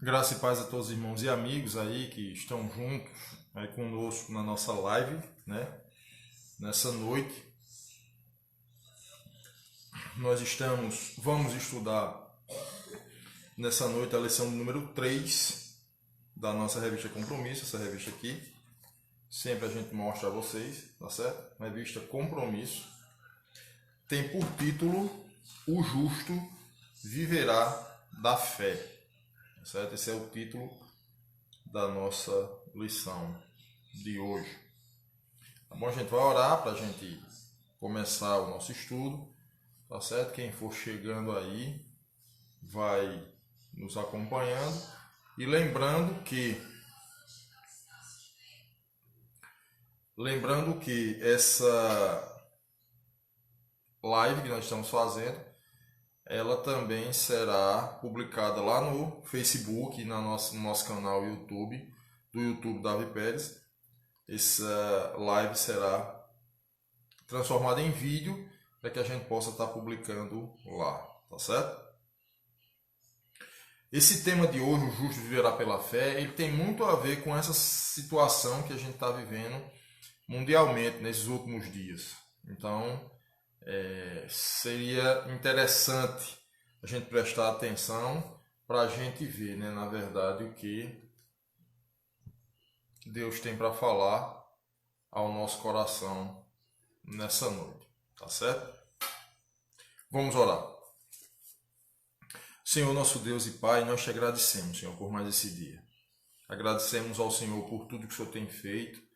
Graça e paz a todos os irmãos e amigos aí que estão juntos aí conosco na nossa live, né? Nessa noite vamos estudar nessa noite a lição número 3 da nossa revista Compromisso, essa revista aqui. Sempre a gente mostra a vocês, tá certo? Revista Compromisso. Tem por título O Justo Viverá da Fé. Certo? Esse é o título da nossa lição de hoje. Tá bom? A gente vai orar para a gente começar o nosso estudo, tá certo? Quem for chegando aí vai nos acompanhando e lembrando que essa live que nós estamos fazendo ela também será publicada lá no Facebook, no nosso canal YouTube, do YouTube Davi Pérez. Essa live será transformada em vídeo para que a gente possa estar publicando lá, tá certo? Esse tema de hoje, o justo viverá pela fé, ele tem muito a ver com essa situação que a gente está vivendo mundialmente nesses últimos dias. Então, seria interessante a gente prestar atenção para a gente ver, né, na verdade, o que Deus tem para falar ao nosso coração nessa noite, tá certo? Vamos orar. Senhor, nosso Deus e Pai, nós te agradecemos, Senhor, por mais esse dia. Agradecemos ao Senhor por tudo que o Senhor tem feito.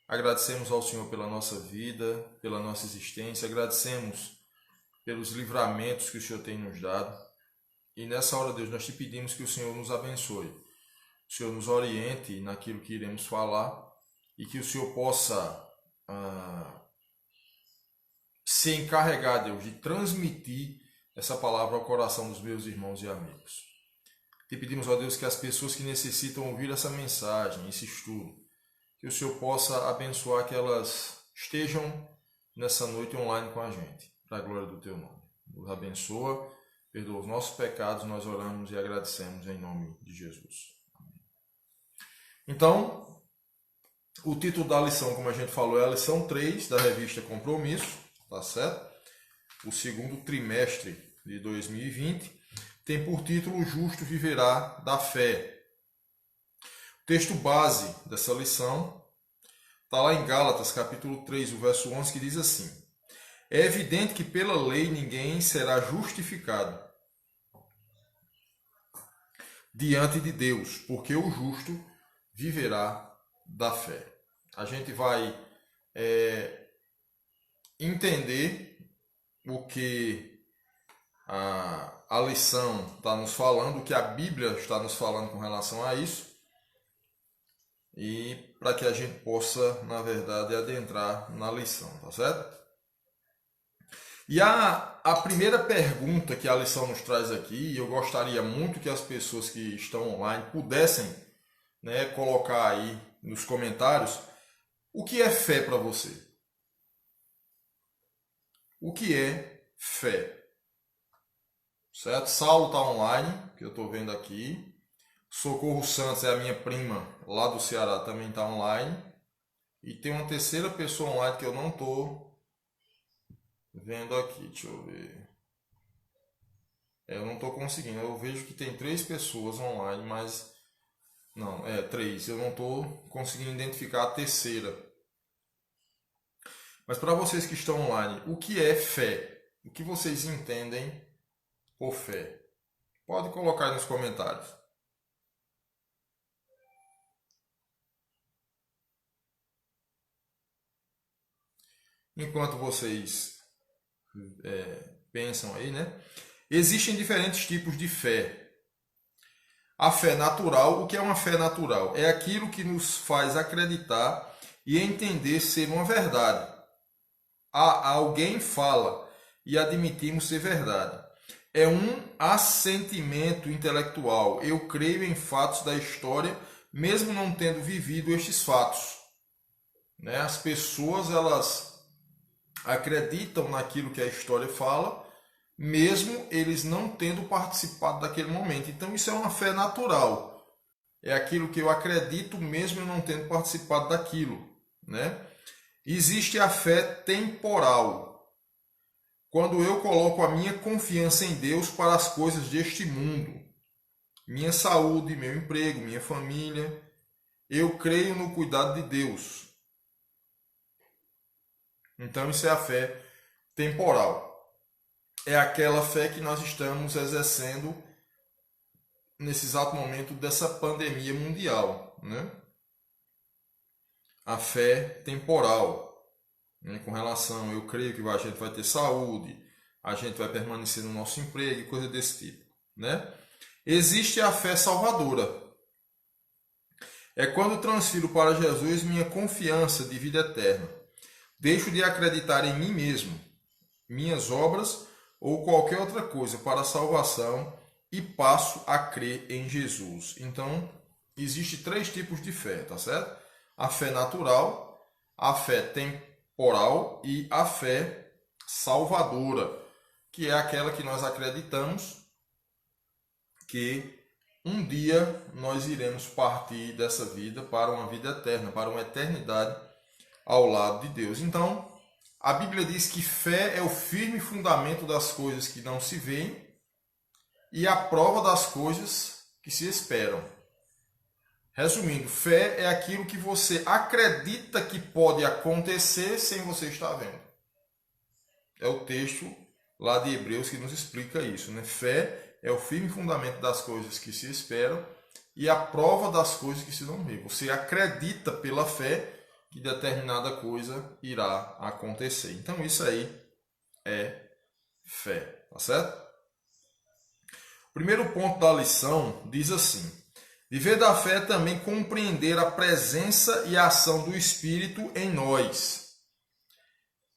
Agradecemos ao Senhor pela nossa vida, pela nossa existência, agradecemos pelos livramentos que o Senhor tem nos dado. E nessa hora, Deus, nós te pedimos que o Senhor nos abençoe, o Senhor nos oriente naquilo que iremos falar e que o Senhor possa se encarregar, Deus, de transmitir essa palavra ao coração dos meus irmãos e amigos. Te pedimos, ó Deus, que as pessoas que necessitam ouvir essa mensagem, esse estudo, que o Senhor possa abençoar que elas estejam nessa noite online com a gente, para a glória do Teu nome. Nos abençoa, perdoa os nossos pecados, nós oramos e agradecemos em nome de Jesus. Amém. Então, o título da lição, como a gente falou, é a lição 3 da revista Compromisso, tá certo? O segundo trimestre de 2020, tem por título O Justo Viverá da Fé. O texto base dessa lição está lá em Gálatas, capítulo 3, o verso 11, que diz assim: É evidente que pela lei ninguém será justificado diante de Deus, porque o justo viverá da fé. A gente vai entender o que a lição está nos falando, o que a Bíblia está nos falando com relação a isso, e para que a gente possa, na verdade, adentrar na lição, tá certo? E a primeira pergunta que a lição nos traz aqui, e eu gostaria muito que as pessoas que estão online pudessem, né, colocar aí nos comentários, o que é fé para você? O que é fé? Certo? Saulo está online, que eu estou vendo aqui. Socorro Santos é a minha prima lá do Ceará, também está online. E tem uma terceira pessoa online que eu não estou vendo aqui. Deixa eu ver. Eu não estou conseguindo. Eu vejo que tem 3 pessoas online, mas... Não, 3. Eu não estou conseguindo identificar a terceira. Mas para vocês que estão online, o que é fé? O que vocês entendem por fé? Pode colocar aí nos comentários. Enquanto vocês pensam aí, né? Existem diferentes tipos de fé. A fé natural, o que é uma fé natural? É aquilo que nos faz acreditar e entender ser uma verdade. Alguém fala e admitimos ser verdade. É um assentimento intelectual. Eu creio em fatos da história, mesmo não tendo vivido estes fatos. Né? As pessoas, elas acreditam naquilo que a história fala, mesmo eles não tendo participado daquele momento. Então isso é uma fé natural. É aquilo que eu acredito mesmo eu não tendo participado daquilo, né? Existe a fé temporal. Quando eu coloco a minha confiança em Deus para as coisas deste mundo, minha saúde, meu emprego, minha família, eu creio no cuidado de Deus. Então isso é a fé temporal. É aquela fé que nós estamos exercendo nesse exato momento dessa pandemia mundial, né? A fé temporal, né? Com relação, eu creio que a gente vai ter saúde, a gente vai permanecer no nosso emprego e coisa desse tipo, né? Existe a fé salvadora. É quando transfiro para Jesus minha confiança de vida eterna. Deixo de acreditar em mim mesmo, minhas obras ou qualquer outra coisa para a salvação e passo a crer em Jesus. Então, existe 3 tipos de fé, tá certo? A fé natural, a fé temporal e a fé salvadora, que é aquela que nós acreditamos que um dia nós iremos partir dessa vida para uma vida eterna, para uma eternidade ao lado de Deus. Então, a Bíblia diz que fé é o firme fundamento das coisas que não se veem e a prova das coisas que se esperam. Resumindo, fé é aquilo que você acredita que pode acontecer sem você estar vendo. É o texto lá de Hebreus que nos explica isso, né? Fé é o firme fundamento das coisas que se esperam e a prova das coisas que se não vê. Você acredita pela fé que determinada coisa irá acontecer. Então isso aí é fé, tá certo? O primeiro ponto da lição diz assim: viver da fé é também compreender a presença e a ação do Espírito em nós.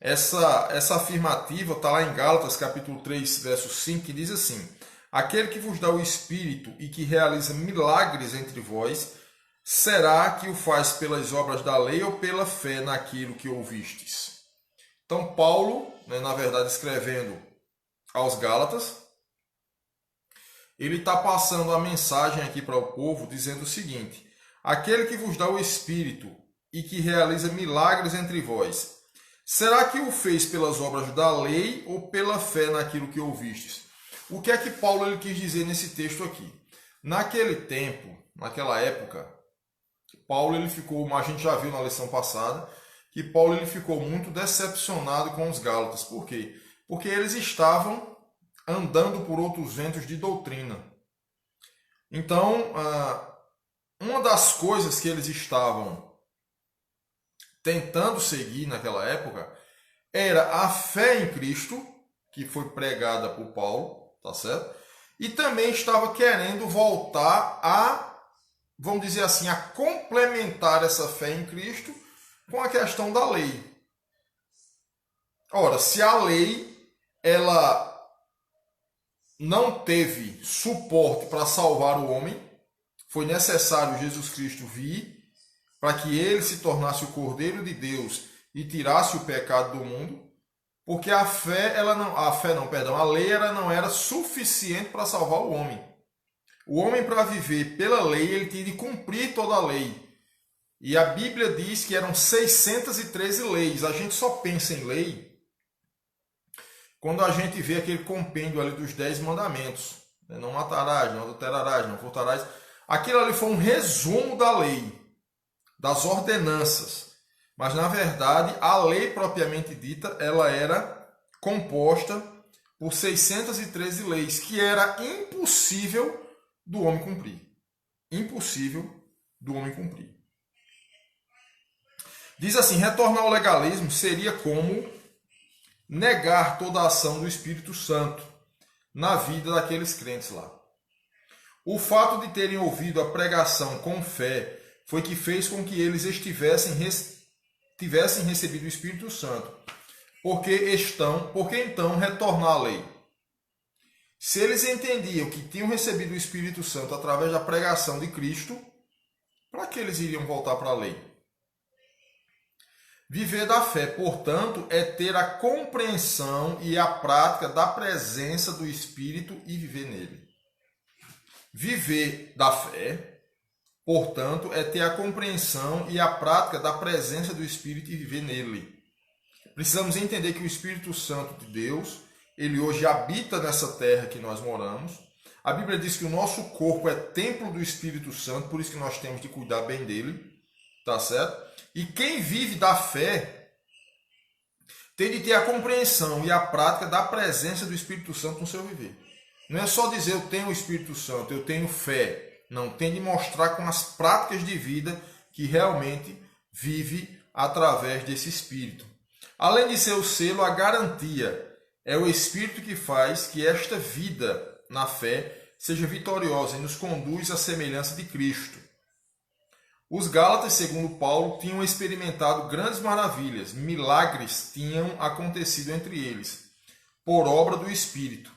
Essa afirmativa está lá em Gálatas capítulo 3, verso 5, que diz assim: aquele que vos dá o Espírito e que realiza milagres entre vós, será que o faz pelas obras da lei ou pela fé naquilo que ouvistes? Então, Paulo, na verdade, escrevendo aos Gálatas, ele está passando a mensagem aqui para o povo, dizendo o seguinte: aquele que vos dá o Espírito e que realiza milagres entre vós, será que o fez pelas obras da lei ou pela fé naquilo que ouvistes? O que é que Paulo ele quis dizer nesse texto aqui? Naquele tempo, naquela época, Paulo ele ficou, a gente já viu na lição passada, que Paulo ele ficou muito decepcionado com os Gálatas. Por quê? Porque eles estavam andando por outros ventos de doutrina. Então, uma das coisas que eles estavam tentando seguir naquela época era a fé em Cristo, que foi pregada por Paulo, tá certo? E também estava querendo voltar a, vamos dizer assim, a complementar essa fé em Cristo com a questão da lei. Ora, se a lei ela não teve suporte para salvar o homem, foi necessário Jesus Cristo vir para que ele se tornasse o Cordeiro de Deus e tirasse o pecado do mundo, porque a lei ela não era suficiente para salvar o homem. O homem, para viver pela lei, ele tinha de cumprir toda a lei. E a Bíblia diz que eram 613 leis. A gente só pensa em lei quando a gente vê aquele compêndio ali dos 10 mandamentos. Não matarás, não adulterarás, não furtarás. Aquilo ali foi um resumo da lei, das ordenanças. Mas, na verdade, a lei propriamente dita, ela era composta por 613 leis, que era impossível do homem cumprir. Impossível do homem cumprir. Diz assim: retornar ao legalismo seria como negar toda a ação do Espírito Santo na vida daqueles crentes lá. O fato de terem ouvido a pregação com fé foi que fez com que eles tivessem recebido o Espírito Santo. Porque então retornar à lei? Se eles entendiam que tinham recebido o Espírito Santo através da pregação de Cristo, para que eles iriam voltar para a lei? Viver da fé, portanto, é ter a compreensão e a prática da presença do Espírito e viver nele. Viver da fé, portanto, é ter a compreensão e a prática da presença do Espírito e viver nele. Precisamos entender que o Espírito Santo de Deus, ele hoje habita nessa terra que nós moramos. A Bíblia diz que o nosso corpo é templo do Espírito Santo, por isso que nós temos de cuidar bem dele, tá certo? E quem vive da fé tem de ter a compreensão e a prática da presença do Espírito Santo no seu viver. Não é só dizer eu tenho o Espírito Santo, eu tenho fé. Não, tem de mostrar com as práticas de vida que realmente vive através desse Espírito. Além de ser o selo, a garantia é o Espírito que faz que esta vida na fé seja vitoriosa e nos conduz à semelhança de Cristo. Os Gálatas, segundo Paulo, tinham experimentado grandes maravilhas, milagres tinham acontecido entre eles, por obra do Espírito.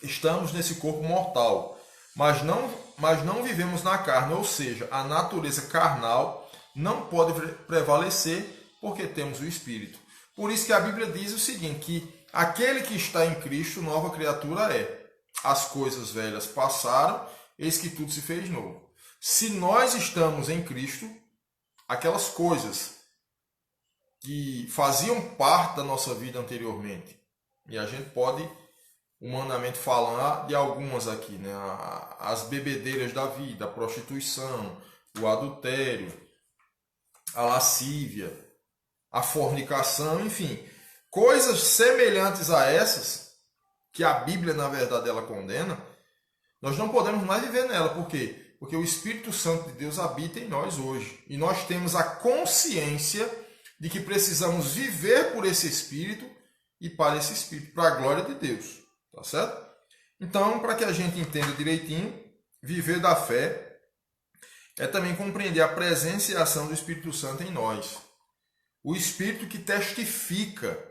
Estamos nesse corpo mortal, mas não vivemos na carne, ou seja, a natureza carnal não pode prevalecer porque temos o Espírito. Por isso que a Bíblia diz o seguinte, que aquele que está em Cristo, nova criatura é. As coisas velhas passaram, eis que tudo se fez novo. Se nós estamos em Cristo, aquelas coisas que faziam parte da nossa vida anteriormente, e a gente pode, humanamente falando, de algumas aqui, né? As bebedeiras da vida, a prostituição, o adultério, a lascívia, a fornicação, enfim, coisas semelhantes a essas, que a Bíblia, na verdade, ela condena, nós não podemos mais viver nela. Por quê? Porque o Espírito Santo de Deus habita em nós hoje. E nós temos a consciência de que precisamos viver por esse Espírito e para esse Espírito, para a glória de Deus. Tá certo? Então, para que a gente entenda direitinho, viver da fé é também compreender a presença e a ação do Espírito Santo em nós. O Espírito que testifica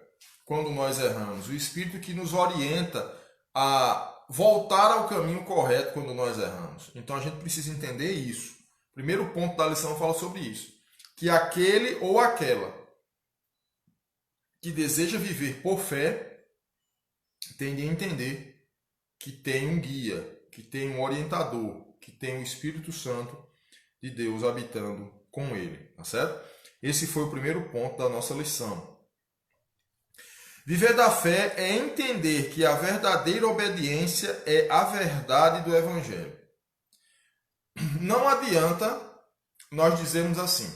quando nós erramos. O Espírito que nos orienta a voltar ao caminho correto quando nós erramos. Então a gente precisa entender isso. O primeiro ponto da lição fala sobre isso. Que aquele ou aquela que deseja viver por fé tem de entender que tem um guia, que tem um orientador, que tem o Espírito Santo de Deus habitando com ele. Tá certo? Esse foi o primeiro ponto da nossa lição. Viver da fé é entender que a verdadeira obediência é a verdade do Evangelho. Não adianta nós dizermos assim,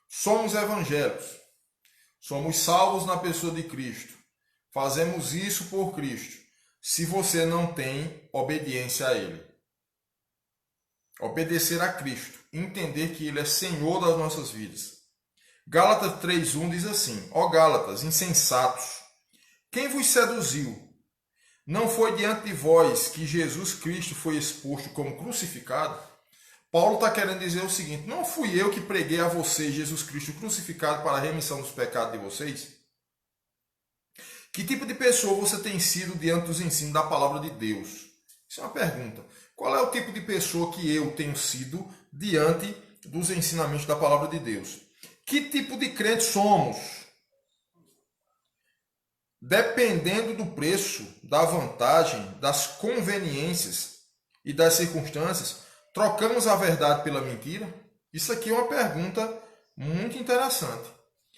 somos evangélicos, somos salvos na pessoa de Cristo, fazemos isso por Cristo, se você não tem obediência a Ele. Obedecer a Cristo, entender que Ele é Senhor das nossas vidas. Gálatas 3:1 diz assim, ó Gálatas, insensatos, quem vos seduziu? Não foi diante de vós que Jesus Cristo foi exposto como crucificado? Paulo está querendo dizer o seguinte, não fui eu que preguei a vocês Jesus Cristo crucificado para a remissão dos pecados de vocês? Que tipo de pessoa você tem sido diante dos ensinos da palavra de Deus? Isso é uma pergunta. Qual é o tipo de pessoa que eu tenho sido diante dos ensinamentos da palavra de Deus? Que tipo de crente somos? Dependendo do preço, da vantagem, das conveniências e das circunstâncias, trocamos a verdade pela mentira? Isso aqui é uma pergunta muito interessante.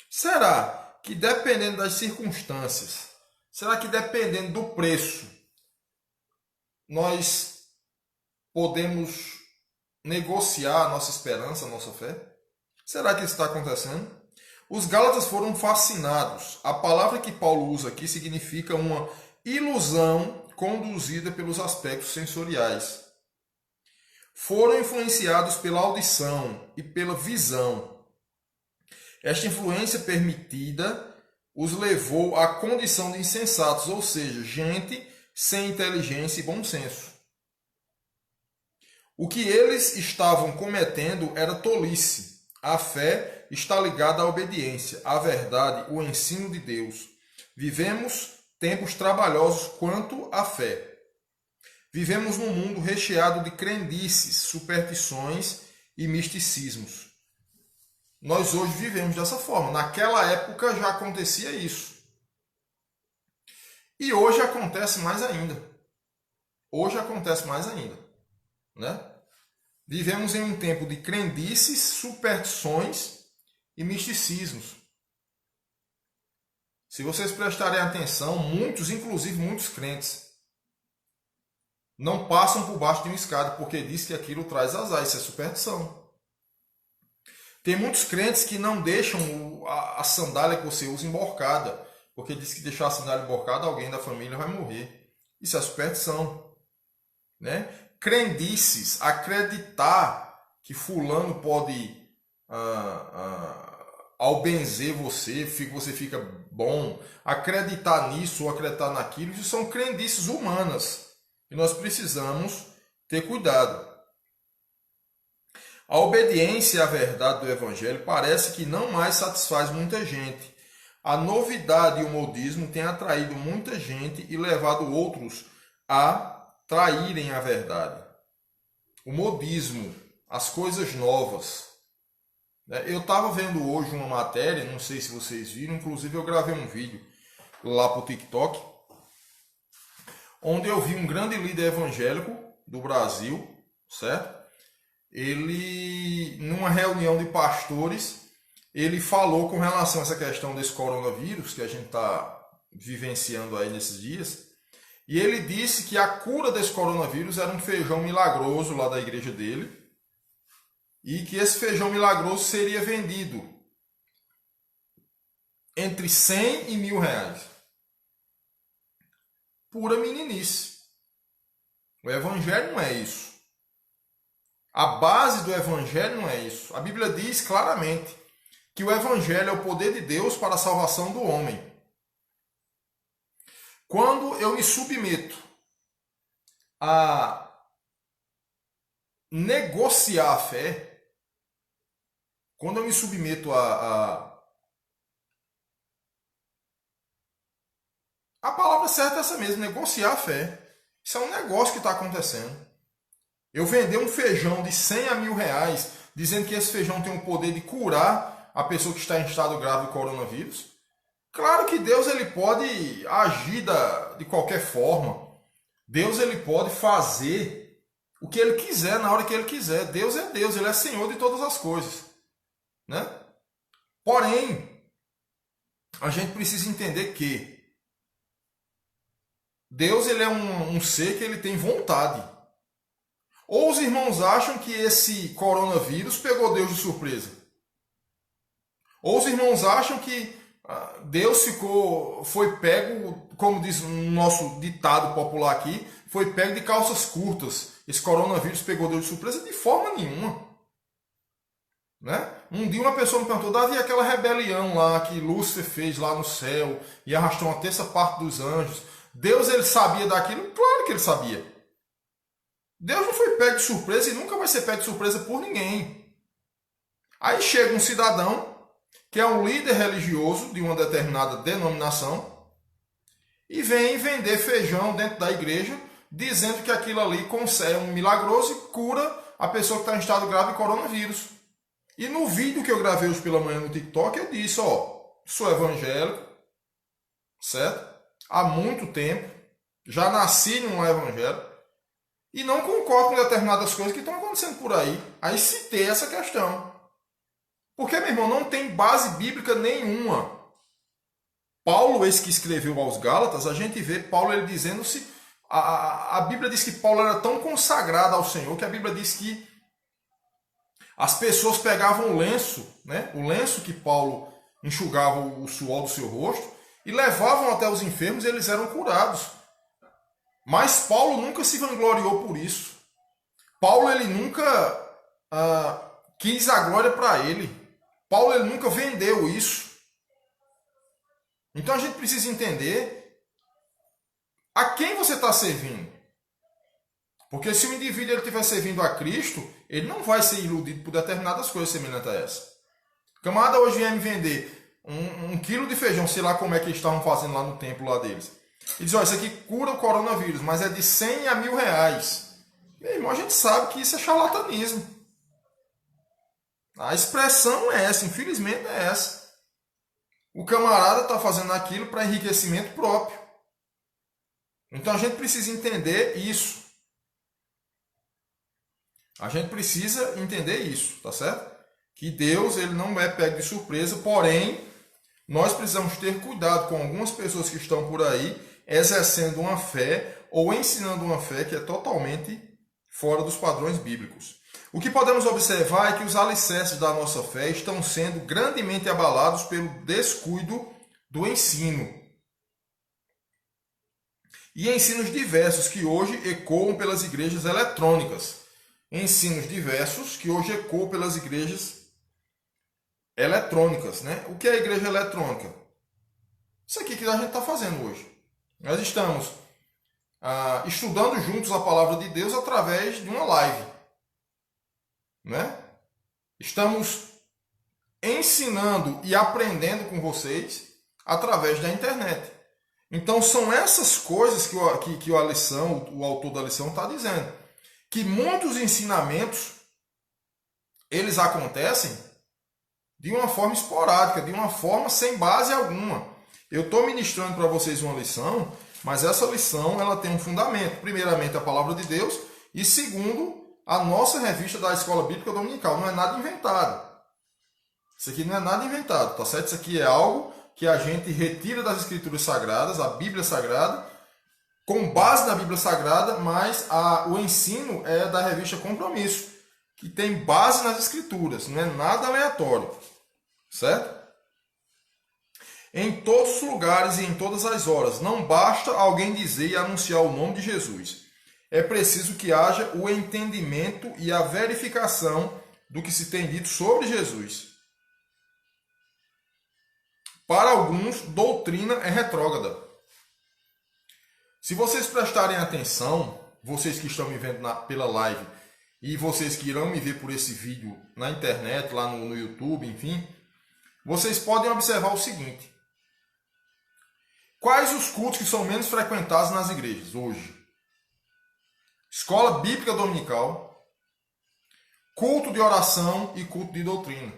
Será que dependendo das circunstâncias, será que dependendo do preço, nós podemos negociar a nossa esperança, a nossa fé? Será que isso está acontecendo? Os Gálatas foram fascinados. A palavra que Paulo usa aqui significa uma ilusão conduzida pelos aspectos sensoriais. Foram influenciados pela audição e pela visão. Esta influência permitida os levou à condição de insensatos, ou seja, gente sem inteligência e bom senso. O que eles estavam cometendo era tolice. A fé está ligada à obediência, à verdade, o ensino de Deus. Vivemos tempos trabalhosos quanto à fé. Vivemos num mundo recheado de crendices, superstições e misticismos. Nós hoje vivemos dessa forma. Naquela época já acontecia isso. E hoje acontece mais ainda. Hoje acontece mais ainda, né? Vivemos em um tempo de crendices, superstições e misticismos. Se vocês prestarem atenção, muitos, inclusive muitos crentes, não passam por baixo de uma escada porque diz que aquilo traz azar. Isso é superstição. Tem muitos crentes que não deixam a sandália que você usa emborcada, porque diz que deixar a sandália emborcada, alguém da família vai morrer. Isso é superstição, né? Crendices, acreditar que fulano pode, ao benzer você fica bom, acreditar nisso ou acreditar naquilo, isso são crendices humanas e nós precisamos ter cuidado. A obediência à verdade do Evangelho parece que não mais satisfaz muita gente. A novidade e o modismo têm atraído muita gente e levado outros a traírem a verdade. O modismo, as coisas novas. Eu estava vendo hoje uma matéria, não sei se vocês viram, inclusive eu gravei um vídeo lá para o TikTok, onde eu vi um grande líder evangélico do Brasil, certo? Ele, numa reunião de pastores, ele falou com relação a essa questão desse coronavírus que a gente está vivenciando aí nesses dias. E ele disse que a cura desse coronavírus era um feijão milagroso lá da igreja dele. E que esse feijão milagroso seria vendido entre 100 e R$ 1.000. Pura meninice. O evangelho não é isso. A base do evangelho não é isso. A Bíblia diz claramente que o evangelho é o poder de Deus para a salvação do homem. Quando eu me submeto a negociar a fé, quando eu me submeto a palavra certa é essa mesmo, negociar a fé. Isso é um negócio que está acontecendo. Eu vender um feijão de 100 a R$ 1.000, dizendo que esse feijão tem o poder de curar a pessoa que está em estado grave de coronavírus. Claro que Deus ele pode agir de qualquer forma. Deus ele pode fazer o que ele quiser na hora que ele quiser. Deus é Deus, ele é Senhor de todas as coisas, né? Porém, a gente precisa entender que Deus ele é um ser que ele tem vontade. Ou os irmãos acham que esse coronavírus pegou Deus de surpresa. Ou os irmãos acham que Deus foi pego, como diz o nosso ditado popular aqui, foi pego de calças curtas. Esse coronavírus pegou Deus de surpresa de forma nenhuma. Né? Um dia uma pessoa me perguntou, Davi, aquela rebelião lá que Lúcifer fez lá no céu e arrastou uma terça parte dos anjos, Deus ele sabia daquilo? Claro que ele sabia. Deus não foi pego de surpresa e nunca vai ser pego de surpresa por ninguém. Aí chega um cidadão que é um líder religioso de uma determinada denominação e vem vender feijão dentro da igreja dizendo que aquilo ali é um milagroso e cura a pessoa que está em estado grave de coronavírus. E no vídeo que eu gravei hoje pela manhã no TikTok, eu disse, sou evangélico, certo? Há muito tempo, já nasci num evangelho, e não concordo com determinadas coisas que estão acontecendo por aí. Aí citei essa questão. Porque, meu irmão, não tem base bíblica nenhuma. Paulo, esse que escreveu aos Gálatas, a gente vê Paulo ele dizendo-se... A Bíblia diz que Paulo era tão consagrado ao Senhor que a Bíblia diz que as pessoas pegavam o lenço, né? O lenço que Paulo enxugava o suor do seu rosto, e levavam até os enfermos e eles eram curados. Mas Paulo nunca se vangloriou por isso. Paulo ele nunca quis a glória para ele. Paulo ele nunca vendeu isso. Então a gente precisa entender a quem você está servindo. Porque se o indivíduo estiver servindo a Cristo, ele não vai ser iludido por determinadas coisas semelhantes a essa. O camarada hoje vem me vender um quilo de feijão, sei lá como é que eles estavam fazendo lá no templo lá deles. E diz, isso aqui cura o coronavírus, mas é de 100 a R$ 1.000. Meu irmão, a gente sabe que isso é charlatanismo. A expressão é essa, infelizmente é essa. O camarada está fazendo aquilo para enriquecimento próprio. Então a gente precisa entender isso. A gente precisa entender isso, tá certo? Que Deus, ele não é pego de surpresa, porém, nós precisamos ter cuidado com algumas pessoas que estão por aí exercendo uma fé ou ensinando uma fé que é totalmente fora dos padrões bíblicos. O que podemos observar é que os alicerces da nossa fé estão sendo grandemente abalados pelo descuido do ensino. E ensinos diversos que hoje ecoam pelas igrejas eletrônicas. Ensinos diversos que hoje ecoam pelas igrejas eletrônicas, né? O que é a igreja eletrônica? Isso aqui que a gente está fazendo hoje. Nós estamos estudando juntos a palavra de Deus através de uma live, né? Estamos ensinando e aprendendo com vocês através da internet. Então são essas coisas que o autor da lição está dizendo. Que muitos ensinamentos, eles acontecem de uma forma esporádica, de uma forma sem base alguma. Eu estou ministrando para vocês uma lição, mas essa lição ela tem um fundamento. Primeiramente, a palavra de Deus, e segundo, a nossa revista da Escola Bíblica Dominical. Não é nada inventado. Isso aqui não é nada inventado, tá certo? Isso aqui é algo que a gente retira das Escrituras Sagradas, a Bíblia Sagrada, com base na Bíblia Sagrada, mas o ensino é da revista Compromisso, que tem base nas Escrituras, não é nada aleatório, certo? Em todos os lugares e em todas as horas, não basta alguém dizer e anunciar o nome de Jesus. É preciso que haja o entendimento e a verificação do que se tem dito sobre Jesus. Para alguns, doutrina é retrógrada. Se vocês prestarem atenção, vocês que estão me vendo pela live e vocês que irão me ver por esse vídeo na internet, lá no YouTube, enfim, vocês podem observar o seguinte. Quais os cultos que são menos frequentados nas igrejas hoje? Escola Bíblica Dominical, culto de oração e culto de doutrina.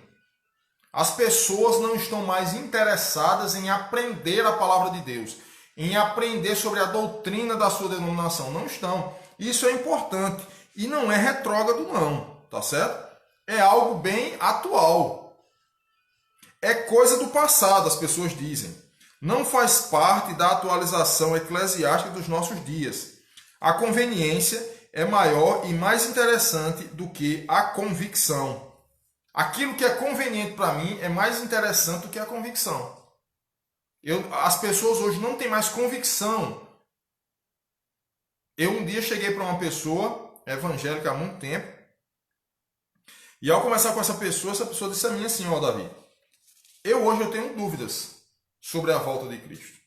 As pessoas não estão mais interessadas em aprender a palavra de Deus, em aprender sobre a doutrina da sua denominação. Não estão. Isso é importante. E não é retrógrado não, tá certo? É algo bem atual. É coisa do passado, as pessoas dizem. Não faz parte da atualização eclesiástica dos nossos dias. A conveniência é maior e mais interessante do que a convicção. Aquilo que é conveniente para mim é mais interessante do que a convicção. As pessoas hoje não têm mais convicção. Eu um dia cheguei para uma pessoa evangélica há muito tempo, e ao conversar com essa pessoa disse a mim assim, ó Davi, hoje eu tenho dúvidas sobre a volta de Cristo.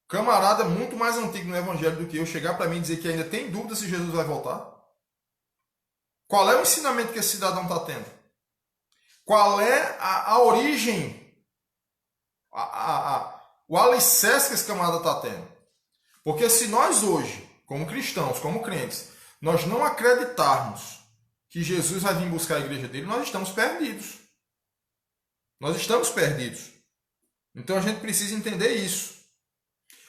Camarada muito mais antigo no evangelho do que eu chegar para mim e dizer que ainda tem dúvida se Jesus vai voltar? Qual é o ensinamento que esse cidadão está tendo? Qual é a origem, o alicerce que esse camarada está tendo? Porque se nós hoje, como cristãos, como crentes, nós não acreditarmos que Jesus vai vir buscar a igreja dele, nós estamos perdidos. Nós estamos perdidos. Então a gente precisa entender isso.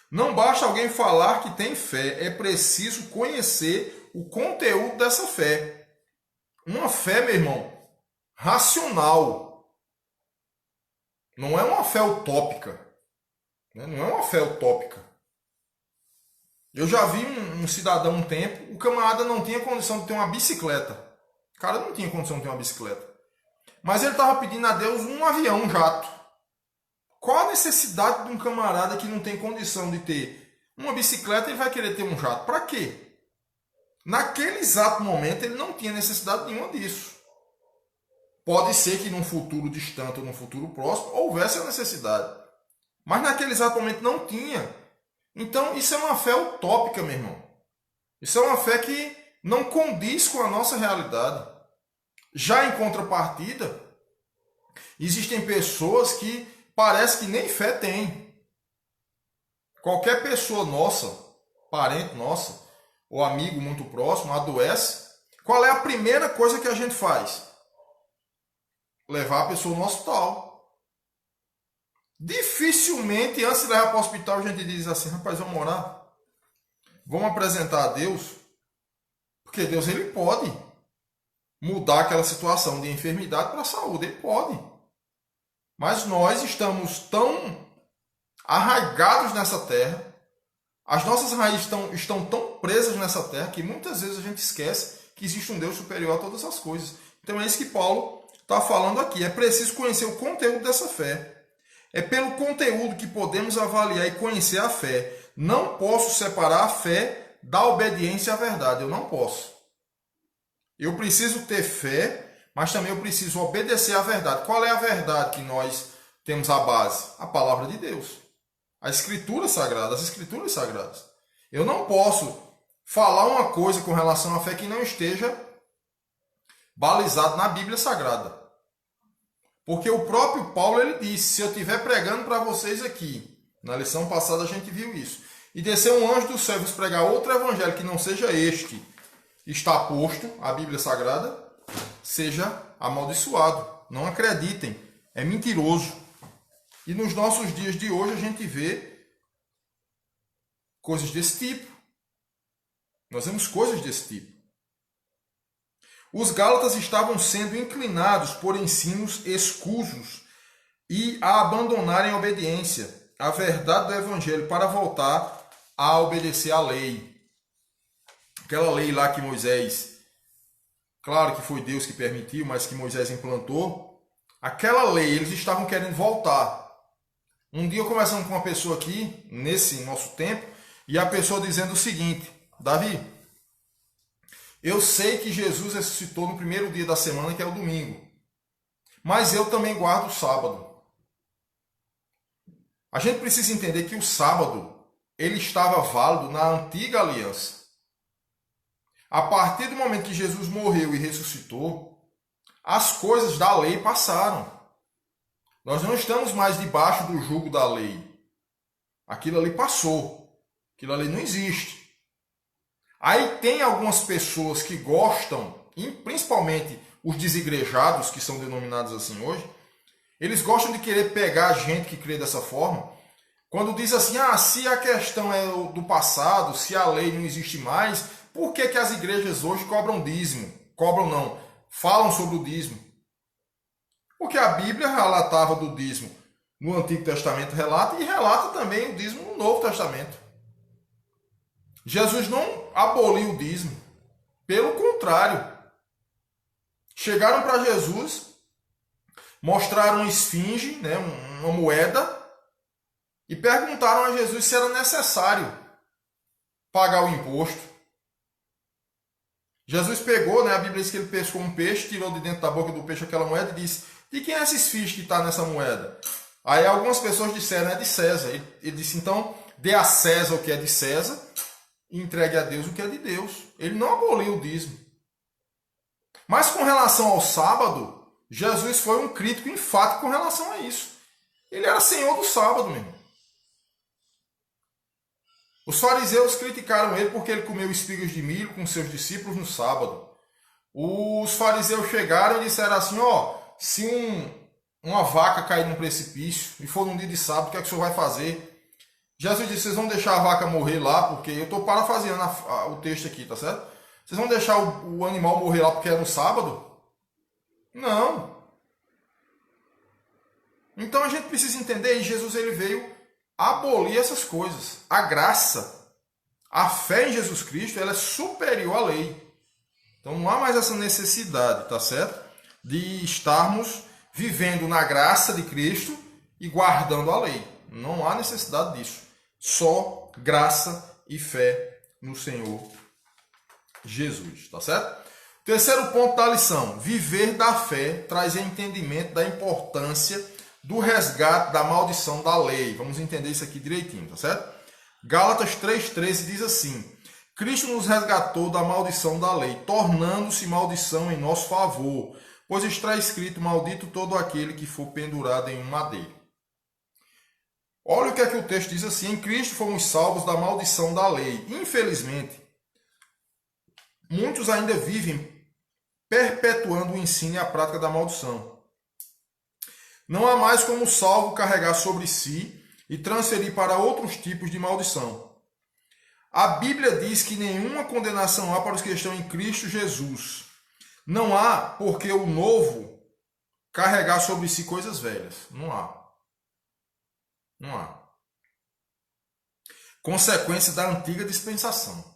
Não basta alguém falar que tem fé, é preciso conhecer o conteúdo dessa fé. Uma fé, meu irmão, racional. Não é uma fé utópica. Não é uma fé utópica. Eu já vi um cidadão um tempo, o camarada não tinha condição de ter uma bicicleta. O cara não tinha condição de ter uma bicicleta. Mas ele estava pedindo a Deus um avião, um jato. Qual a necessidade de um camarada que não tem condição de ter uma bicicleta e vai querer ter um jato? Para quê? Naquele exato momento ele não tinha necessidade nenhuma disso. Pode ser que num futuro distante ou num futuro próximo houvesse a necessidade. Mas naquele exato momento não tinha. Então isso é uma fé utópica, meu irmão. Isso é uma fé que não condiz com a nossa realidade. Já em contrapartida, existem pessoas que parece que nem fé tem. Qualquer pessoa nossa, parente nossa, ou amigo muito próximo, adoece. Qual é a primeira coisa que a gente faz? levar a pessoa no hospital. Dificilmente, antes de levar para o hospital, a gente diz assim, rapaz, vamos orar. Vamos apresentar a Deus. Porque Deus, ele pode mudar aquela situação de enfermidade para a saúde. Ele pode. Mas nós estamos tão arraigados nessa terra, as nossas raízes estão tão presas nessa terra, que muitas vezes a gente esquece que existe um Deus superior a todas as coisas. Então é isso que Paulo está falando aqui. É preciso conhecer o conteúdo dessa fé. É pelo conteúdo que podemos avaliar e conhecer a fé. Não posso separar a fé da obediência à verdade. Eu não posso. Eu preciso ter fé, mas também eu preciso obedecer à verdade. Qual é a verdade que nós temos a base? A palavra de Deus. A Escritura Sagrada, as Escrituras Sagradas. Eu não posso falar uma coisa com relação à fé que não esteja balizado na Bíblia Sagrada. Porque o próprio Paulo, ele disse, se eu estiver pregando para vocês aqui, na lição passada a gente viu isso, e descer um anjo do céu e vos pregar outro evangelho que não seja este, está posto, a Bíblia Sagrada, seja amaldiçoado. Não acreditem, é mentiroso. E nos nossos dias de hoje a gente vê coisas desse tipo. Nós vemos coisas desse tipo. Os Gálatas estavam sendo inclinados por ensinos escusos e a abandonarem a obediência à verdade do Evangelho para voltar a obedecer à lei. Aquela lei lá que Moisés, claro que foi Deus que permitiu, mas que Moisés implantou, aquela lei eles estavam querendo voltar. Um dia eu conversando com uma pessoa aqui, nesse nosso tempo, e a pessoa dizendo o seguinte, Davi, eu sei que Jesus ressuscitou no primeiro dia da semana, que é o domingo, mas eu também guardo o sábado. A gente precisa entender que o sábado, ele estava válido na antiga aliança. A partir do momento que Jesus morreu e ressuscitou, as coisas da lei passaram. Nós não estamos mais debaixo do jugo da lei. Aquilo ali passou. Aquilo ali não existe. Aí tem algumas pessoas que gostam, principalmente os desigrejados, que são denominados assim hoje, eles gostam de querer pegar a gente que crê dessa forma, quando diz assim, se a questão é do passado, se a lei não existe mais, por que as igrejas hoje cobram dízimo? Cobram não, falam sobre o dízimo. Porque a Bíblia relatava do dízimo no Antigo Testamento, relata, e relata também o dízimo no Novo Testamento. Jesus não aboliu o dízimo. Pelo contrário. Chegaram para Jesus, mostraram uma esfinge, né, uma moeda, e perguntaram a Jesus se era necessário pagar o imposto. Jesus pegou, né, a Bíblia diz que ele pescou um peixe, tirou de dentro da boca do peixe aquela moeda e disse, de quem é essa esfinge que está nessa moeda? Aí algumas pessoas disseram, é de César. Ele disse, então, dê a César o que é de César e entregue a Deus o que é de Deus. Ele não aboliu o dízimo. Mas com relação ao sábado, Jesus foi um crítico enfático com relação a isso. Ele era senhor do sábado, meu irmão. Os fariseus criticaram ele porque ele comeu espigas de milho com seus discípulos no sábado. Os fariseus chegaram e disseram assim, se uma vaca cair num precipício e for num dia de sábado, o que é que o senhor vai fazer? Jesus disse, vocês vão deixar a vaca morrer lá, porque eu estou parafraseando o texto aqui, tá certo? Vocês vão deixar o animal morrer lá porque é no sábado? Não. Então a gente precisa entender, e Jesus ele veio abolir essas coisas. A graça, a fé em Jesus Cristo, ela é superior à lei. Então não há mais essa necessidade, tá certo? De estarmos vivendo na graça de Cristo e guardando a lei. Não há necessidade disso. Só graça e fé no Senhor Jesus, tá certo? Terceiro ponto da lição. Viver da fé traz entendimento da importância do resgate da maldição da lei. Vamos entender isso aqui direitinho, tá certo? Gálatas 3,13 diz assim, Cristo nos resgatou da maldição da lei, tornando-se maldição em nosso favor, pois está escrito, maldito todo aquele que for pendurado em um madeiro. Olha o que é que o texto diz assim, em Cristo fomos salvos da maldição da lei. Infelizmente, muitos ainda vivem perpetuando o ensino e a prática da maldição. Não há mais como o salvo carregar sobre si e transferir para outros tipos de maldição. A Bíblia diz que nenhuma condenação há para os que estão em Cristo Jesus. Não há porque o novo carregar sobre si coisas velhas. Não há. Não há. Consequência da antiga dispensação.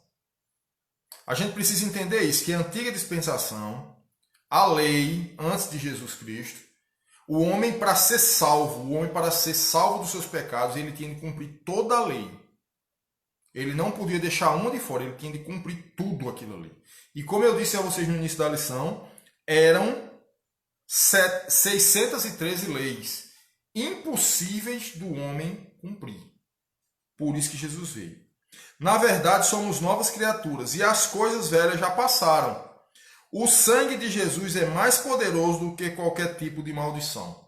A gente precisa entender isso, que a antiga dispensação, a lei, antes de Jesus Cristo, o homem para ser salvo dos seus pecados, ele tinha de cumprir toda a lei. Ele não podia deixar uma de fora, ele tinha de cumprir tudo aquilo ali. E como eu disse a vocês no início da lição, eram 613 leis impossíveis do homem cumprir. Por isso que Jesus veio. Na verdade, somos novas criaturas e as coisas velhas já passaram. O sangue de Jesus é mais poderoso do que qualquer tipo de maldição.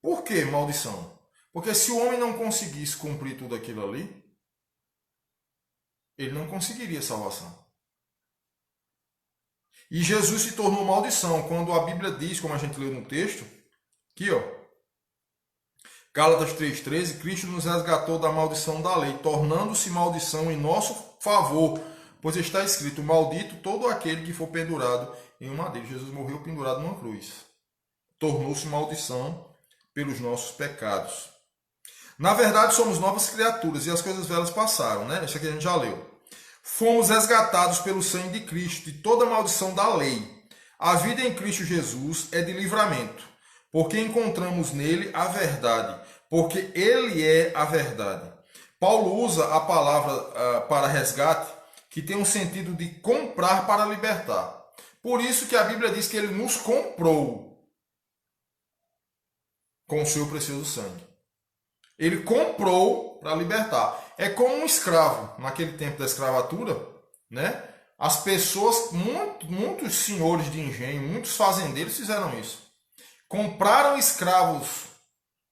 Por que maldição? Porque se o homem não conseguisse cumprir tudo aquilo ali, ele não conseguiria salvação. E Jesus se tornou maldição quando a Bíblia diz, como a gente leu no texto, aqui ó, Gálatas 3,13, Cristo nos resgatou da maldição da lei, tornando-se maldição em nosso favor, pois está escrito, maldito todo aquele que for pendurado em um madeiro. Jesus morreu pendurado numa cruz. Tornou-se maldição pelos nossos pecados. Na verdade, somos novas criaturas e as coisas velhas passaram, né? Isso aqui a gente já leu. Fomos resgatados pelo sangue de Cristo de toda a maldição da lei. A vida em Cristo Jesus é de livramento, porque encontramos nele a verdade, porque ele é a verdade. Paulo usa a palavra para resgate, que tem um sentido de comprar para libertar. Por isso que a Bíblia diz que ele nos comprou com o seu precioso sangue. Ele comprou para libertar. É como um escravo, naquele tempo da escravatura, né? As pessoas, muitos senhores de engenho, muitos fazendeiros fizeram isso. Compraram escravos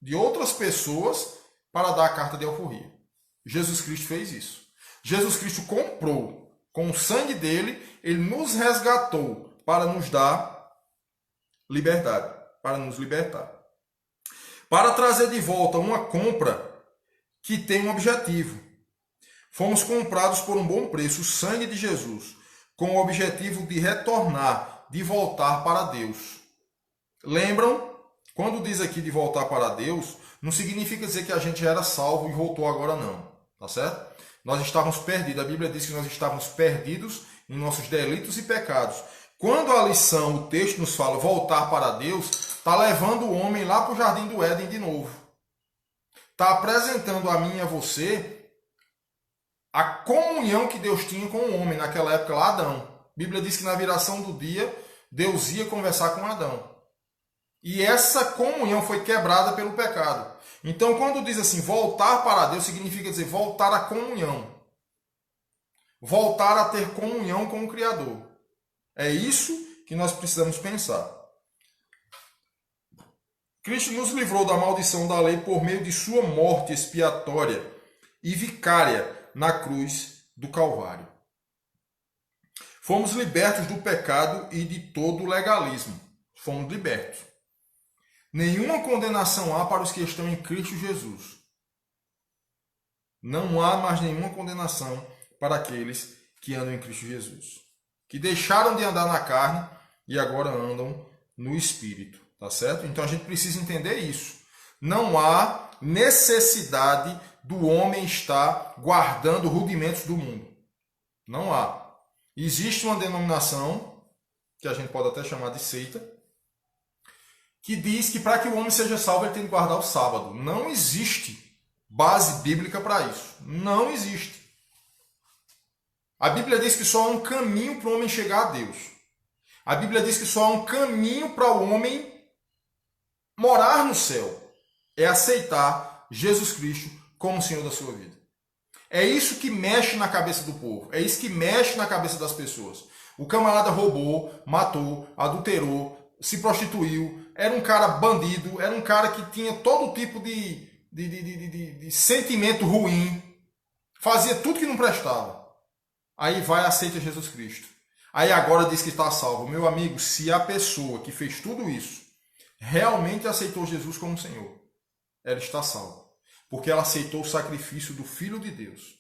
de outras pessoas para dar a carta de alforria. Jesus Cristo fez isso. Jesus Cristo comprou, com o sangue dele, ele nos resgatou para nos dar liberdade, para nos libertar. Para trazer de volta uma compra que tem um objetivo. Fomos comprados por um bom preço, o sangue de Jesus, com o objetivo de retornar, de voltar para Deus. Lembram? Quando diz aqui de voltar para Deus, não significa dizer que a gente já era salvo e voltou agora não. Tá certo? Nós estávamos perdidos. A Bíblia diz que nós estávamos perdidos em nossos delitos e pecados. Quando a lição, o texto nos fala voltar para Deus, está levando o homem lá para o Jardim do Éden de novo. Está apresentando a mim e a você a comunhão que Deus tinha com o homem naquela época lá, Adão. A Bíblia diz que na viração do dia, Deus ia conversar com Adão. E essa comunhão foi quebrada pelo pecado. Então, quando diz assim, voltar para Deus, significa dizer voltar à comunhão. Voltar a ter comunhão com o Criador. É isso que nós precisamos pensar. Cristo nos livrou da maldição da lei por meio de sua morte expiatória e vicária na cruz do Calvário. Fomos libertos do pecado e de todo o legalismo. Fomos libertos. Nenhuma condenação há para os que estão em Cristo Jesus. Não há mais nenhuma condenação para aqueles que andam em Cristo Jesus. Que deixaram de andar na carne e agora andam no Espírito. Tá certo? Então a gente precisa entender isso. Não há necessidade do homem estar guardando rudimentos do mundo. Não há. Existe uma denominação, que a gente pode até chamar de seita, que diz que para que o homem seja salvo ele tem que guardar o sábado. Não existe base bíblica para isso. Não existe. A Bíblia diz que só há um caminho para o homem chegar a Deus. A Bíblia diz que só há um caminho para o homem morar no céu. É aceitar Jesus Cristo como Senhor da sua vida. É isso que mexe na cabeça do povo. É isso que mexe na cabeça das pessoas. O camarada roubou, matou, adulterou, se prostituiu, era um cara bandido, era um cara que tinha todo tipo de sentimento ruim, fazia tudo que não prestava. Aí vai e aceita Jesus Cristo. Aí agora diz que está salvo. Meu amigo, se a pessoa que fez tudo isso realmente aceitou Jesus como Senhor, ela está salva. Porque ela aceitou o sacrifício do Filho de Deus.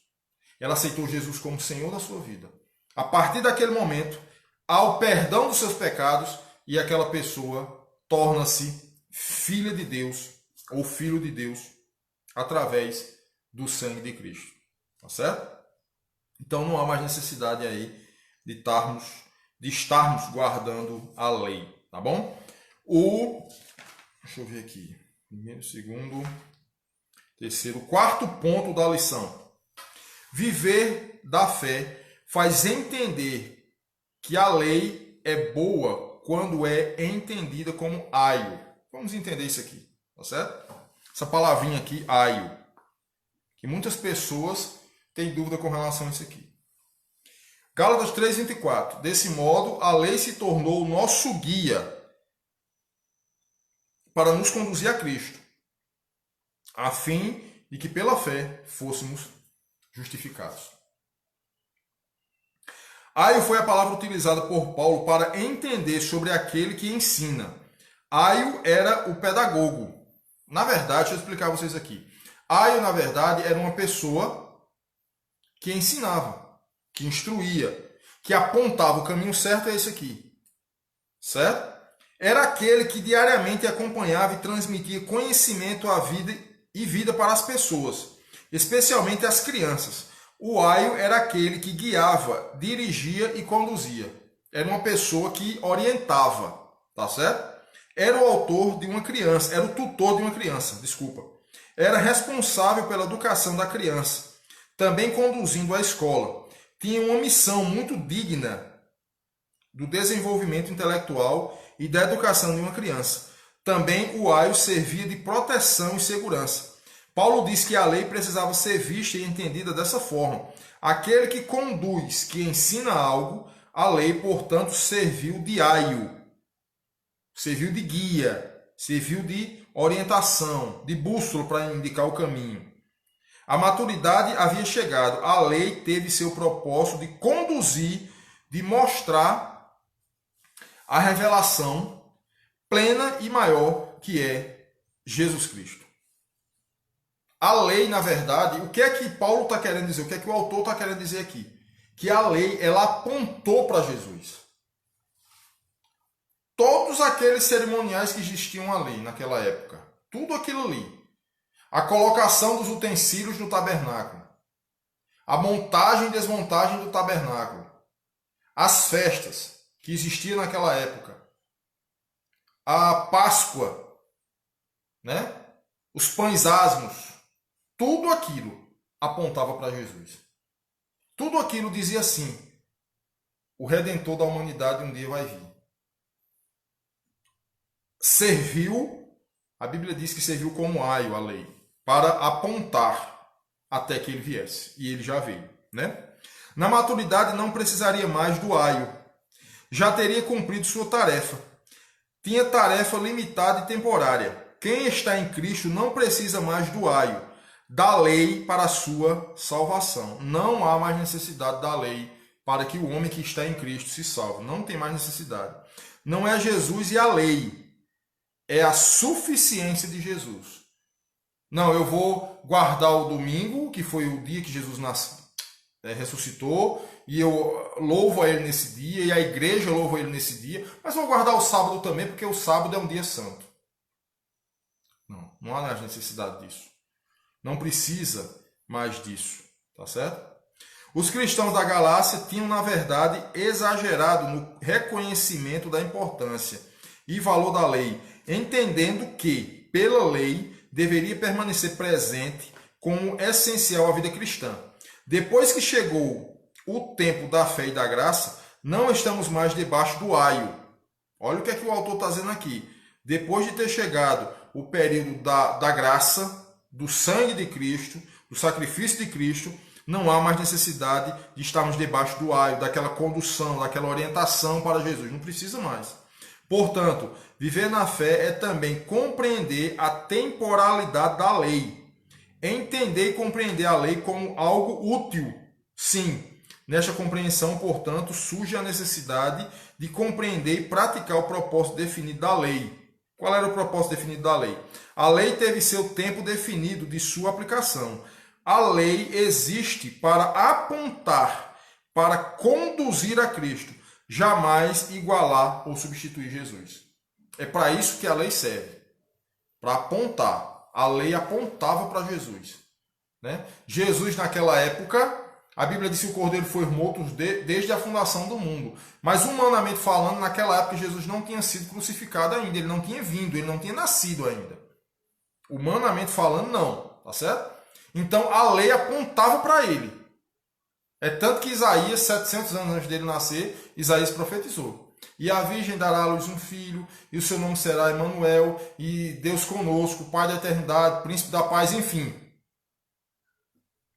Ela aceitou Jesus como Senhor da sua vida. A partir daquele momento, há o perdão dos seus pecados e aquela pessoa torna-se filha de Deus ou filho de Deus através do sangue de Cristo. Tá certo? Então não há mais necessidade aí de estarmos guardando a lei. Tá bom? Deixa eu ver aqui. Primeiro, segundo, terceiro, quarto ponto da lição. Viver da fé faz entender que a lei é boa quando é entendida como aio. Vamos entender isso aqui, tá certo? Essa palavrinha aqui, aio, que muitas pessoas têm dúvida com relação a isso aqui. Gálatas 3:24. Desse modo, a lei se tornou o nosso guia para nos conduzir a Cristo, a fim de que pela fé fôssemos justificados. Aio foi a palavra utilizada por Paulo para entender sobre aquele que ensina. Aio era o pedagogo. Na verdade, deixa eu explicar a vocês aqui. Aio, na verdade, era uma pessoa que ensinava, que instruía, que apontava o caminho certo, é esse aqui. Certo? Era aquele que diariamente acompanhava e transmitia conhecimento à vida e vida para as pessoas, especialmente as crianças. O aio era aquele que guiava, dirigia e conduzia. Era uma pessoa que orientava, tá certo? Era o autor de uma criança, era o tutor de uma criança, desculpa. Era responsável pela educação da criança, também conduzindo a escola. Tinha uma missão muito digna do desenvolvimento intelectual e da educação de uma criança. Também o aio servia de proteção e segurança. Paulo diz que a lei precisava ser vista e entendida dessa forma. Aquele que conduz, que ensina algo, a lei, portanto, serviu de aio, serviu de guia, serviu de orientação, de bússola para indicar o caminho. A maturidade havia chegado. A lei teve seu propósito de conduzir, de mostrar a revelação plena e maior que é Jesus Cristo. A lei, na verdade, o que é que Paulo está querendo dizer? O que é que o autor está querendo dizer aqui? Que a lei, ela apontou para Jesus. Todos aqueles cerimoniais que existiam ali naquela época, tudo aquilo ali. A colocação dos utensílios no tabernáculo. A montagem e desmontagem do tabernáculo. As festas que existiam naquela época. A Páscoa, né? Os pães asmos. Tudo aquilo apontava para Jesus. Tudo aquilo dizia assim: o Redentor da humanidade um dia vai vir. Serviu, a Bíblia diz que serviu como aio a lei, para apontar até que ele viesse. E ele já veio, né? Na maturidade não precisaria mais do aio. Já teria cumprido sua tarefa. Tinha tarefa limitada e temporária. Quem está em Cristo não precisa mais do aio, da lei para a sua salvação. Não há mais necessidade da lei para que o homem que está em Cristo se salve. Não tem mais necessidade. Não é Jesus e a lei. É a suficiência de Jesus. Não, eu vou guardar o domingo, que foi o dia que Jesus ressuscitou, e eu louvo a ele nesse dia, e a igreja louva ele nesse dia, mas vou guardar o sábado também, porque o sábado é um dia santo. Não há mais necessidade disso. Não precisa mais disso, tá certo? Os cristãos da Galácia tinham, na verdade, exagerado no reconhecimento da importância e valor da lei, entendendo que, pela lei, deveria permanecer presente como essencial à vida cristã. Depois que chegou o tempo da fé e da graça, não estamos mais debaixo do aio. Olha o que é que o autor está dizendo aqui. Depois de ter chegado o período da graça, do sangue de Cristo, do sacrifício de Cristo, não há mais necessidade de estarmos debaixo do aio, daquela condução, daquela orientação para Jesus. Não precisa mais. Portanto, viver na fé é também compreender a temporalidade da lei. Entender e compreender a lei como algo útil. Sim, nesta compreensão, portanto, surge a necessidade de compreender e praticar o propósito definido da lei. Qual era o propósito definido da lei? A lei teve seu tempo definido de sua aplicação. A lei existe para apontar, para conduzir a Cristo, jamais igualar ou substituir Jesus. É para isso que a lei serve, para apontar. A lei apontava para Jesus. Né? Jesus, naquela época, a Bíblia diz que o Cordeiro foi morto desde a fundação do mundo. Mas, humanamente falando, naquela época, Jesus não tinha sido crucificado ainda. Ele não tinha vindo, ele não tinha nascido ainda. Humanamente falando, não. Tá certo? Então, a lei apontava para ele. É tanto que Isaías, 700 anos antes dele nascer, Isaías profetizou. E a Virgem dará à luz um filho, e o seu nome será Emanuel, e Deus conosco, Pai da eternidade, Príncipe da paz, enfim.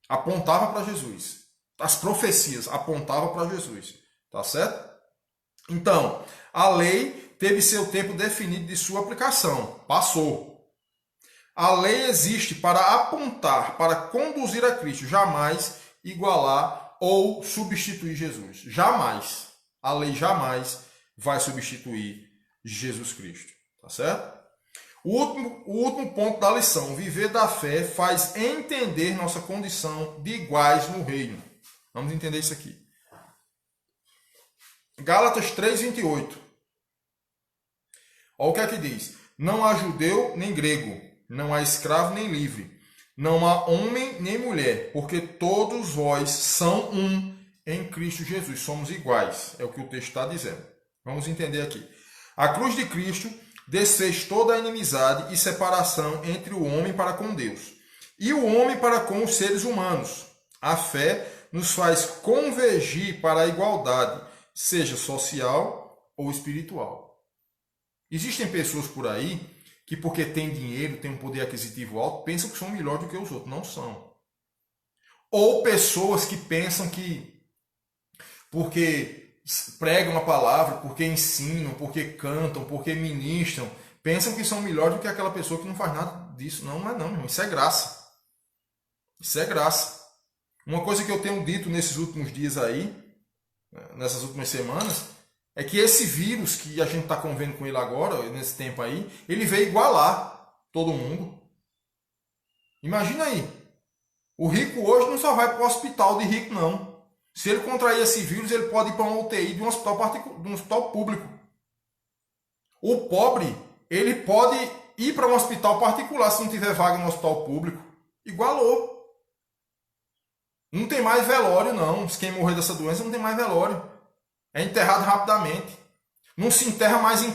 Apontava para Jesus. As profecias apontavam para Jesus. Tá certo? Então, a lei teve seu tempo definido de sua aplicação. Passou. A lei existe para apontar, para conduzir a Cristo, jamais igualar ou substituir Jesus. Jamais. A lei jamais vai substituir Jesus Cristo. Tá certo? O último ponto da lição. Viver da fé faz entender nossa condição de iguais no reino. Vamos entender isso aqui. Gálatas 3:28. Olha o que é que diz. Não há judeu nem grego, não há escravo nem livre, não há homem nem mulher, porque todos vós são um em Cristo Jesus. Somos iguais. É o que o texto está dizendo. Vamos entender aqui. A cruz de Cristo desfez toda a inimizade e separação entre o homem para com Deus e o homem para com os seres humanos. A fé nos faz convergir para a igualdade, seja social ou espiritual. Existem pessoas por aí que, porque têm dinheiro, têm um poder aquisitivo alto, pensam que são melhores do que os outros. Não são. Ou pessoas que pensam que, porque pregam a palavra, porque ensinam, porque cantam, porque ministram, pensam que são melhores do que aquela pessoa que não faz nada disso. Não, não é não, irmão. Isso é graça. Isso é graça. Uma coisa que eu tenho dito nesses últimos dias aí, nessas últimas semanas, é que esse vírus que a gente está convivendo com ele agora, nesse tempo aí, ele veio igualar todo mundo. Imagina aí. O rico hoje não só vai para o hospital de rico, não. Se ele contrair esse vírus, ele pode ir para uma UTI de um hospital público. O pobre, ele pode ir para um hospital particular se não tiver vaga no hospital público. Igualou. Não tem mais velório, não. Quem morrer dessa doença não tem mais velório. É enterrado rapidamente. Não se enterra mais em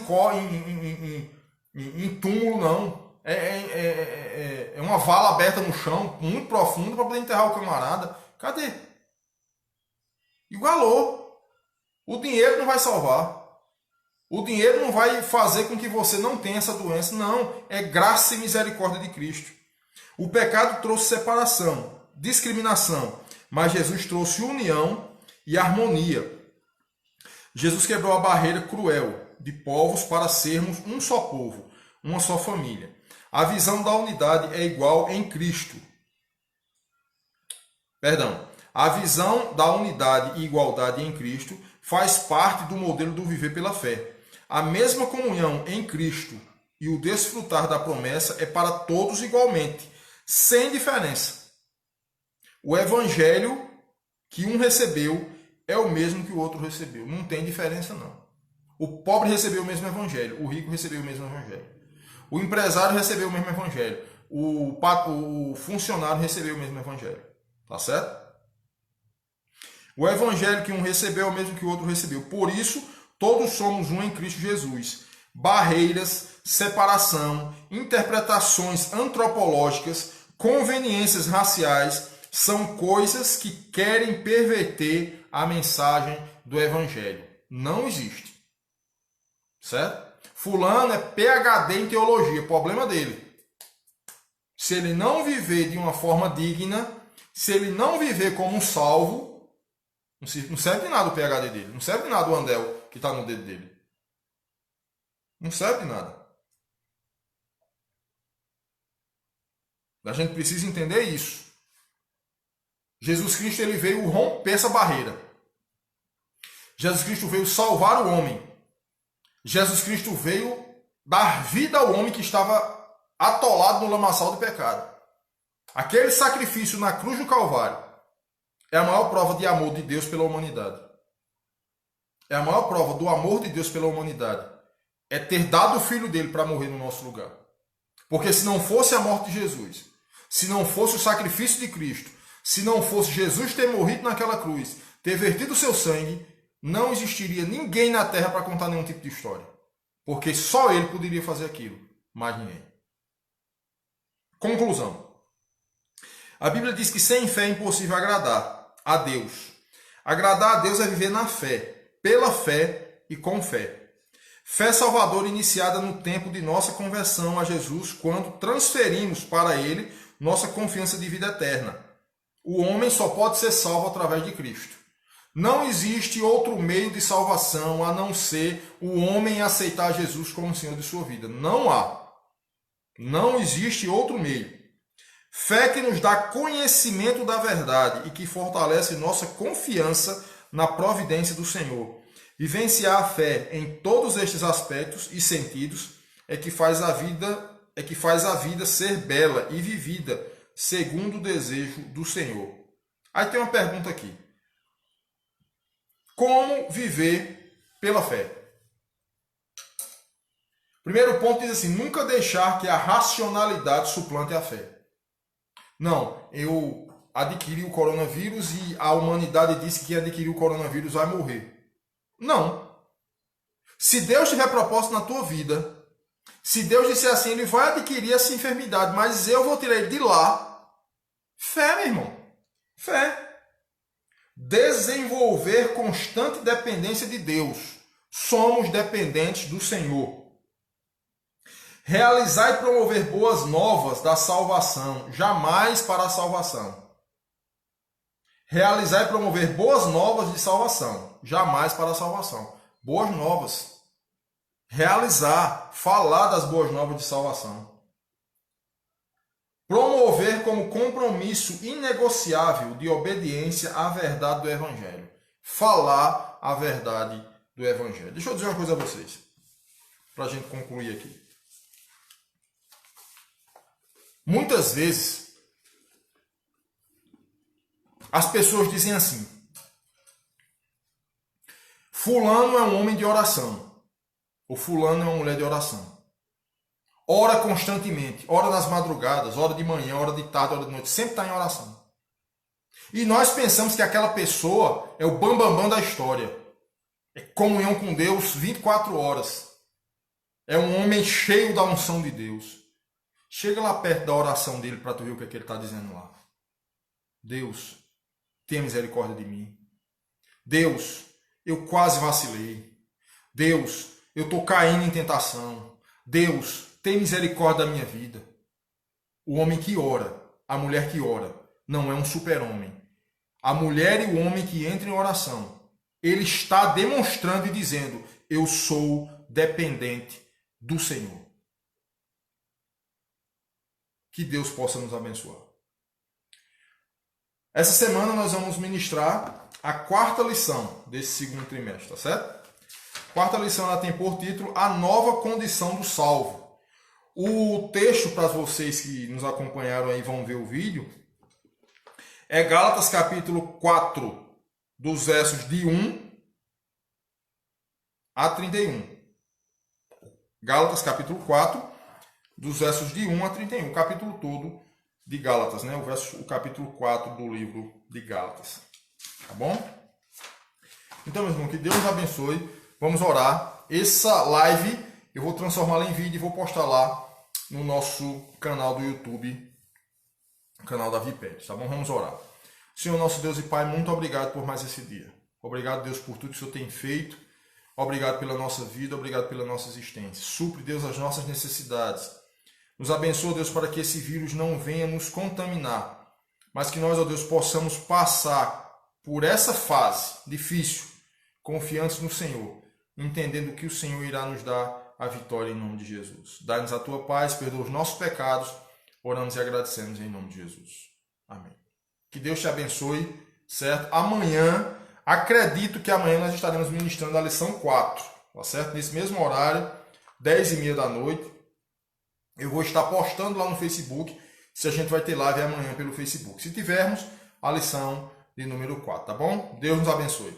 túmulo, não. É uma vala aberta no chão, muito profunda, para poder enterrar o camarada. Cadê? Igualou. O dinheiro não vai salvar. O dinheiro não vai fazer com que você não tenha essa doença. Não. É graça e misericórdia de Cristo. O pecado trouxe separação, discriminação, mas Jesus trouxe união e harmonia. Jesus quebrou a barreira cruel de povos para sermos um só povo, uma só família. A visão da unidade é igual em Cristo. A visão da unidade e igualdade em Cristo faz parte do modelo do viver pela fé. A mesma comunhão em Cristo e o desfrutar da promessa é para todos igualmente, sem diferença. O evangelho que um recebeu é o mesmo que o outro recebeu. Não tem diferença, não. O pobre recebeu o mesmo evangelho. O rico recebeu o mesmo evangelho. O empresário recebeu o mesmo evangelho. O funcionário recebeu o mesmo evangelho. Tá certo? O evangelho que um recebeu é o mesmo que o outro recebeu. Por isso, todos somos um em Cristo Jesus. Barreiras, separação, interpretações antropológicas, conveniências raciais são coisas que querem perverter a mensagem do evangelho. Não existe. Certo? Fulano é PhD em teologia, problema dele. Se ele não viver de uma forma digna, se ele não viver como um salvo, não serve de nada o PhD dele, não serve de nada o anel que está no dedo dele. Não serve de nada. A gente precisa entender isso. Jesus Cristo ele veio romper essa barreira. Jesus Cristo veio salvar o homem. Jesus Cristo veio dar vida ao homem que estava atolado no lamaçal de pecado. Aquele sacrifício na cruz do Calvário é a maior prova de amor de Deus pela humanidade. É a maior prova do amor de Deus pela humanidade. É ter dado o filho dele para morrer no nosso lugar. Porque se não fosse a morte de Jesus, se não fosse o sacrifício de Cristo, se não fosse Jesus ter morrido naquela cruz, ter vertido o seu sangue, não existiria ninguém na terra para contar nenhum tipo de história. Porque só ele poderia fazer aquilo, mais ninguém. Conclusão. A Bíblia diz que sem fé é impossível agradar a Deus. Agradar a Deus é viver na fé, pela fé e com fé. Fé salvadora iniciada no tempo de nossa conversão a Jesus, quando transferimos para Ele nossa confiança de vida eterna. O homem só pode ser salvo através de Cristo. Não existe outro meio de salvação a não ser o homem aceitar Jesus como Senhor de sua vida. Não há. Não existe outro meio. Fé que nos dá conhecimento da verdade e que fortalece nossa confiança na providência do Senhor. Vivenciar a fé em todos estes aspectos e sentidos é que faz a vida ser bela e vivida segundo o desejo do Senhor. Aí tem uma pergunta aqui. Como viver pela fé? Primeiro ponto diz assim: nunca deixar que a racionalidade suplante a fé. Não, eu adquiri o coronavírus e a humanidade disse que quem adquiriu o coronavírus vai morrer. Não. Se Deus tiver propósito na tua vida, se Deus disser assim, ele vai adquirir essa enfermidade, mas eu vou tirar ele de lá. Fé, meu irmão. Fé. Desenvolver constante dependência de Deus. Somos dependentes do Senhor. Realizar e promover boas novas da salvação, jamais para a salvação. Realizar e promover boas novas de salvação, jamais para a salvação. Boas novas. Realizar, falar das boas novas de salvação. Promover como compromisso inegociável de obediência à verdade do Evangelho. Falar a verdade do Evangelho. Deixa eu dizer uma coisa a vocês, para a gente concluir aqui. Muitas vezes, as pessoas dizem assim: fulano é um homem de oração, ou fulano é uma mulher de oração. Ora constantemente, ora nas madrugadas, ora de manhã, ora de tarde, ora de noite, sempre está em oração. E nós pensamos que aquela pessoa é o bambambam da história. É comunhão com Deus 24 horas. É um homem cheio da unção de Deus. Chega lá perto da oração dele para tu ver o que ele está dizendo lá. Deus, tenha misericórdia de mim. Deus, eu quase vacilei. Deus, eu estou caindo em tentação. Deus, tem misericórdia da minha vida. O homem que ora, a mulher que ora, não é um super-homem. A mulher e o homem que entra em oração, ele está demonstrando e dizendo: eu sou dependente do Senhor. Que Deus possa nos abençoar. Essa semana nós vamos ministrar a quarta lição desse segundo trimestre, tá certo? Quarta lição, ela tem por título A Nova Condição do Salvo. O texto, para vocês que nos acompanharam aí vão ver o vídeo, é Gálatas capítulo 4, dos versos de 1 a 31. Gálatas capítulo 4, dos versos de 1 a 31, o capítulo todo de Gálatas, né? O capítulo 4 do livro de Gálatas. Tá bom? Então, meu irmão, que Deus nos abençoe. Vamos orar. Essa live eu vou transformá-la em vídeo e vou postar lá no nosso canal do YouTube, o canal da Vipet, tá bom? Vamos orar. Senhor, nosso Deus e Pai, muito obrigado por mais esse dia. Obrigado, Deus, por tudo que o Senhor tem feito. Obrigado pela nossa vida, obrigado pela nossa existência. Supre, Deus, as nossas necessidades. Nos abençoa, Deus, para que esse vírus não venha nos contaminar, mas que nós, ó Deus, possamos passar por essa fase difícil, confiantes no Senhor, entendendo que o Senhor irá nos dar a vitória em nome de Jesus. Dá-nos a tua paz, perdoa os nossos pecados, oramos e agradecemos em nome de Jesus. Amém. Que Deus te abençoe, certo? Amanhã, acredito que amanhã nós estaremos ministrando a lição 4, tá certo? Nesse mesmo horário, 10h30 da noite. Eu vou estar postando lá no Facebook se a gente vai ter live amanhã pelo Facebook. Se tivermos, a lição de número 4, tá bom? Deus nos abençoe.